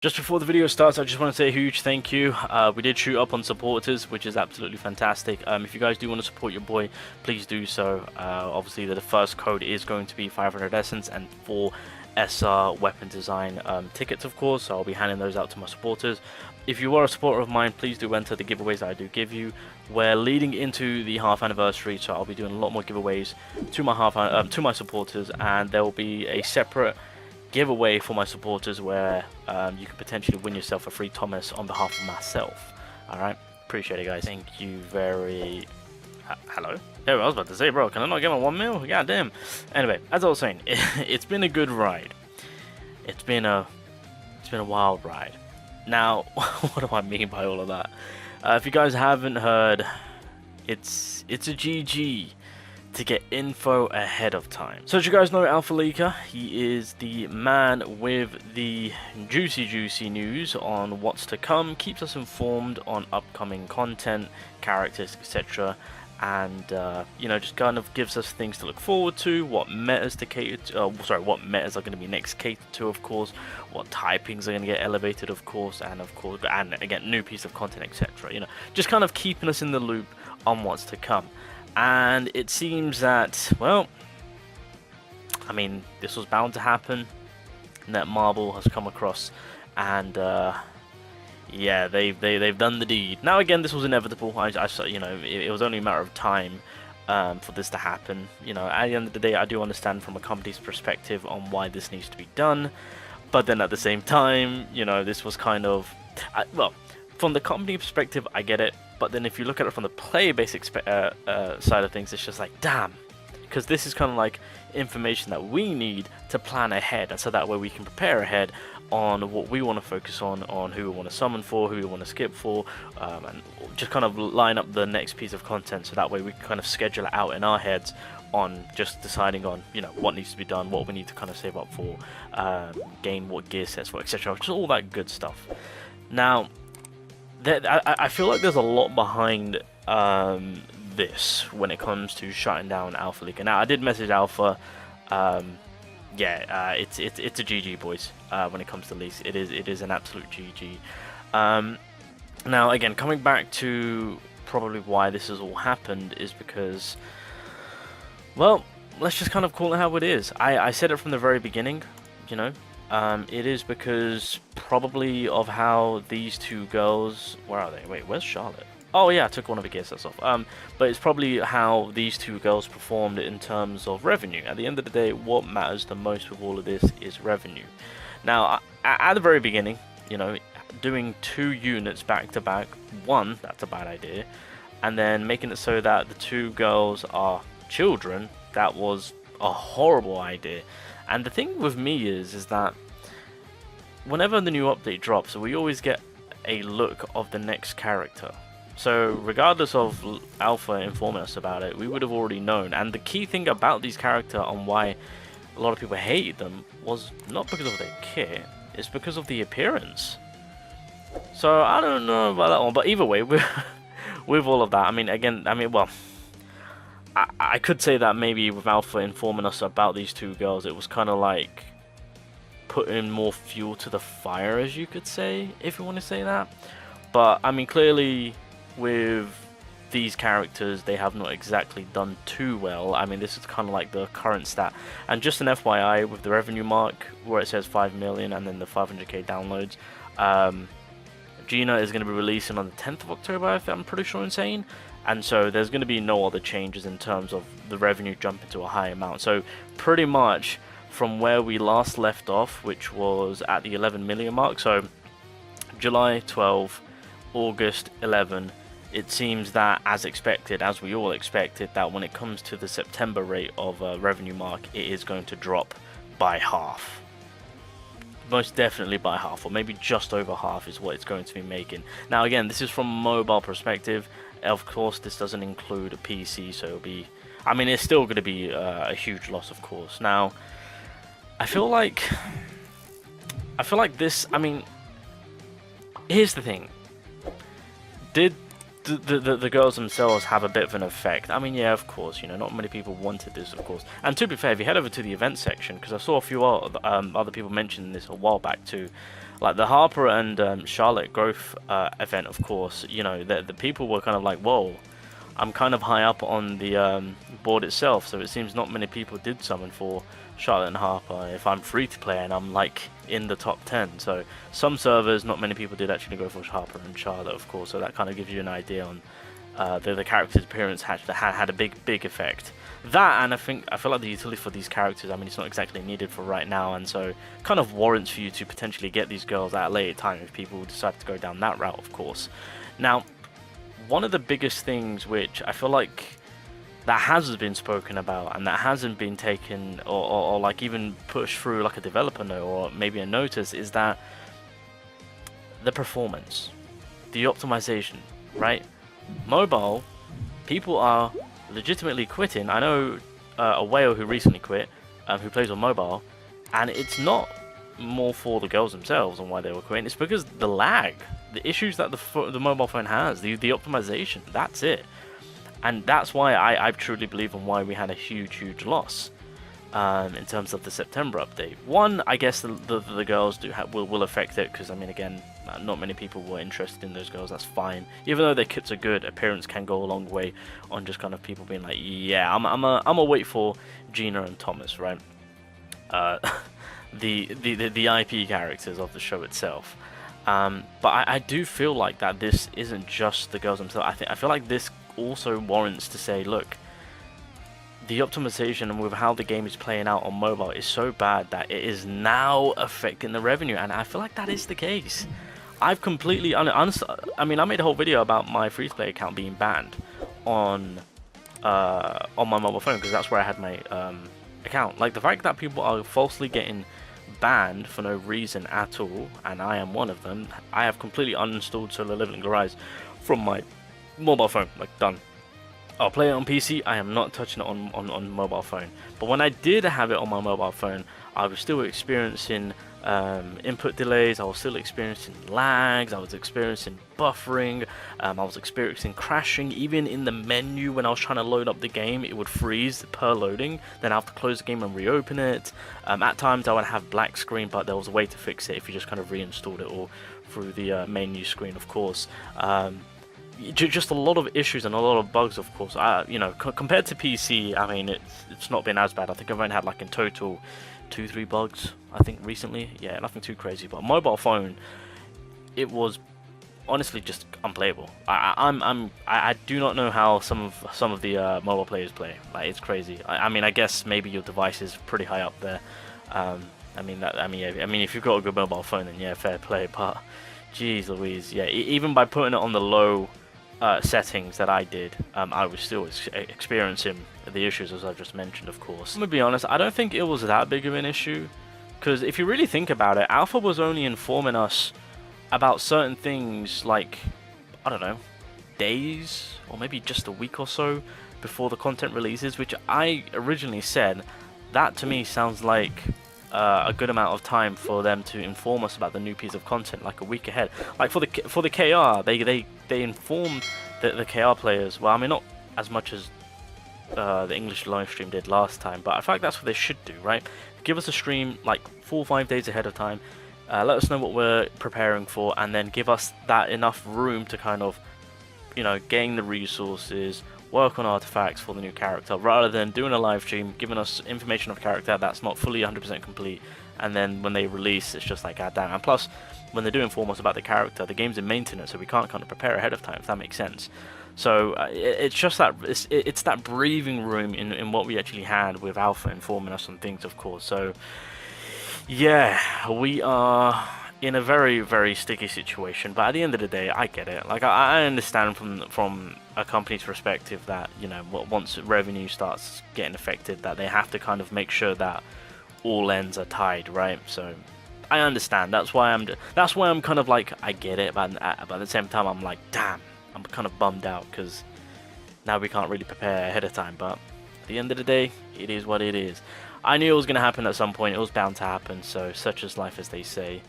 Just before the video starts, I just want to say a huge thank you. We did shoot up on supporters, which is absolutely fantastic. If you guys do want to support your boy, please do so. Obviously, the first code is going to be 500 Essence and 4 SR weapon design tickets, of course. So I'll be handing those out to my supporters. If you are a supporter of mine, please do enter the giveaways that I do give you. We're leading into the half anniversary, so I'll be doing a lot more giveaways to my supporters, and there will be a separate giveaway for my supporters where you can potentially win yourself a free Thomas on behalf of myself. Alright, appreciate it, guys. Thank you very... hello? Yeah, I was about to say, bro, can I not get my 1 mil? God damn. Anyway, as I was saying, it's been a good ride. It's been a wild ride. Now, what do I mean by all of that? If you guys haven't heard, it's a GG to get info ahead of time. So as you guys know, AlphaLeaker, he is the man with the juicy news on what's to come, keeps us informed on upcoming content, characters, etc. And you know, just kind of gives us things to look forward to, what metas to cater to, what metas are going to be next catered to, of course, what typings are going to get elevated, of course, and again, new piece of content, etc. You know, just kind of keeping us in the loop on what's to come. And it seems that, well, I mean, this was bound to happen. Netmarble has come across, and yeah, they've done the deed. Now again, this was inevitable. You know, it was only a matter of time for this to happen. You know, at the end of the day, I do understand from a company's perspective on why this needs to be done, but then at the same time, you know, this was kind of, well, from the company perspective, I get it. But then if you look at it from the player base side of things, it's just like, damn. Because this is kind of like information that we need to plan ahead. And so that way we can prepare ahead on what we want to focus on who we want to summon for, who we want to skip for. And just kind of line up the next piece of content. So that way we can kind of schedule it out in our heads on just deciding on, you know, what needs to be done, what we need to kind of save up for, gain what gear sets for, etc. Just all that good stuff. Now, I feel like there's a lot behind this when it comes to shutting down AlphaLeaker. Now, I did message Alpha. Yeah, it's a GG, boys. When it comes to leaks, it is an absolute GG. Now, again, coming back to probably why this has all happened is because, well, let's just kind of call it how it is. I said it from the very beginning, you know. It is because probably of how these two girls... Where are they? Wait, where's Charlotte? Oh yeah, I took one of the gear sets off. But it's probably how these two girls performed in terms of revenue. At the end of the day, what matters the most with all of this is revenue. Now, at the very beginning, you know, doing 2 units back to back, one, that's a bad idea. And then making it so that the 2 girls are children, that was a horrible idea. And the thing with me is that whenever the new update drops, we always get a look of the next character. So regardless of Alpha informing us about it, we would have already known. And the key thing about these characters and why a lot of people hated them was not because of their kit, it's because of the appearance. So I don't know about that one, but either way, with all of that, I mean, well, I could say that maybe with Alpha informing us about these 2 girls, it was kind of like putting more fuel to the fire, as you could say, if you want to say that. But I mean, clearly with these characters, they have not exactly done too well. I mean, this is kind of like the current stat. And just an FYI, with the revenue mark where it says 5 million and then the 500k downloads, Gina is going to be releasing on the 10th of October, I'm pretty sure I'm saying. And so there's going to be no other changes in terms of the revenue jumping to a high amount. So pretty much from where we last left off, which was at the 11 million mark, so July 12, August 11, it seems that as expected, as we all expected, that when it comes to the September rate of revenue mark, it is going to drop by half. Most definitely by half, or maybe just over half is what it's going to be making. Now again, this is from a mobile perspective. Of course, this doesn't include a PC, so it'll be... I mean, it's still going to be a huge loss, of course. Now, I feel like here's the thing. Did the girls themselves have a bit of an effect. I mean, yeah, of course, you know, not many people wanted this, of course. And to be fair, if you head over to the event section, because I saw a few other people mention this a while back too, like the Harper and Charlotte growth event, of course, you know, the people were kind of like, whoa, I'm kind of high up on the board itself, so it seems not many people did summon for Charlotte and Harper if I'm free to play and I'm like in the top 10. So some servers, not many people did actually go for Harper and Charlotte, of course, so that kind of gives you an idea on the character's appearance had a big effect. That, and I feel like the utility for these characters, I mean, it's not exactly needed for right now, and so kind of warrants for you to potentially get these girls at a later time if people decide to go down that route, of course. Now, one of the biggest things which I feel like that hasn't been spoken about and that hasn't been taken or like even pushed through like a developer note or maybe a notice is that the performance, the optimization, right? Mobile, people are legitimately quitting. I know a whale who recently quit, who plays on mobile, and it's not more for the girls themselves and why they were quitting. It's because the lag, the issues that the mobile phone has, the optimization, that's it. And that's why I truly believe in why we had a huge loss in terms of the September update. One, I guess the girls will affect it because, I mean, again, not many people were interested in those girls. That's fine. Even though their kits are good, appearance can go a long way on just kind of people being like, yeah, I'm a wait for Gina and Thomas, right? The IP characters of the show itself. But I do feel like that this isn't just the girls themselves. I feel like this also warrants to say, look, the optimization with how the game is playing out on mobile is so bad that it is now affecting the revenue, and I feel like that is the case. I've completely, I mean, I made a whole video about my free-to-play account being banned on my mobile phone because that's where I had my account. Like the fact that people are falsely getting banned for no reason at all, and I am one of them. I have completely uninstalled Solo Leveling Rise from my mobile phone, like done. I'll play it on PC, I am not touching it on mobile phone. But when I did have it on my mobile phone, I was still experiencing input delays, I was still experiencing lags, I was experiencing buffering, I was experiencing crashing. Even in the menu when I was trying to load up the game, it would freeze per loading, then I have to close the game and reopen it. At times I would have black screen, but there was a way to fix it if you just kind of reinstalled it or through the menu screen, of course. Just a lot of issues and a lot of bugs, of course. You know, compared to PC, I mean, it's not been as bad. I think I've only had like in total 2-3 bugs, I think, recently. Yeah, nothing too crazy. But mobile phone, it was honestly just unplayable. I do not know how some of the mobile players play. Like, it's crazy. I mean, I guess maybe your device is pretty high up there. I mean, if you've got a good mobile phone, then yeah, fair play. But jeez Louise, yeah, even by putting it on the low settings that I did, I was still experiencing the issues as I've just mentioned, of course. I'm gonna be honest, I don't think it was that big of an issue, because if you really think about it, Alpha was only informing us about certain things like, I don't know, days or maybe just a week or so before the content releases, which I originally said that to me sounds like a good amount of time for them to inform us about the new piece of content, like a week ahead. Like for the KR, they inform the KR players. Well, I mean, not as much as the English live stream did last time, but I feel like that's what they should do, right? Give us a stream like 4 or 5 days ahead of time. Let us know what we're preparing for, and then give us that enough room to kind of, you know, gain the resources, work on artifacts for the new character, rather than doing a live stream, giving us information of character that's not fully 100% complete, and then when they release, it's just like, god damn. And plus, when they do inform us about the character, the game's in maintenance, so we can't kind of prepare ahead of time, if that makes sense. So it's just that it's that breathing room in what we actually had with Alpha informing us on things, of course. So yeah, we are in a very sticky situation, but at the end of the day, I get it. Like, I understand from a company's perspective that, you know, once revenue starts getting affected, that they have to kind of make sure that all ends are tied, right? So I understand. That's why I'm kind of like, I get it, but at the same time, I'm like, damn, I'm kind of bummed out because now we can't really prepare ahead of time. But at the end of the day, it is what it is. I knew it was going to happen at some point. It was bound to happen. So such is life, as they say.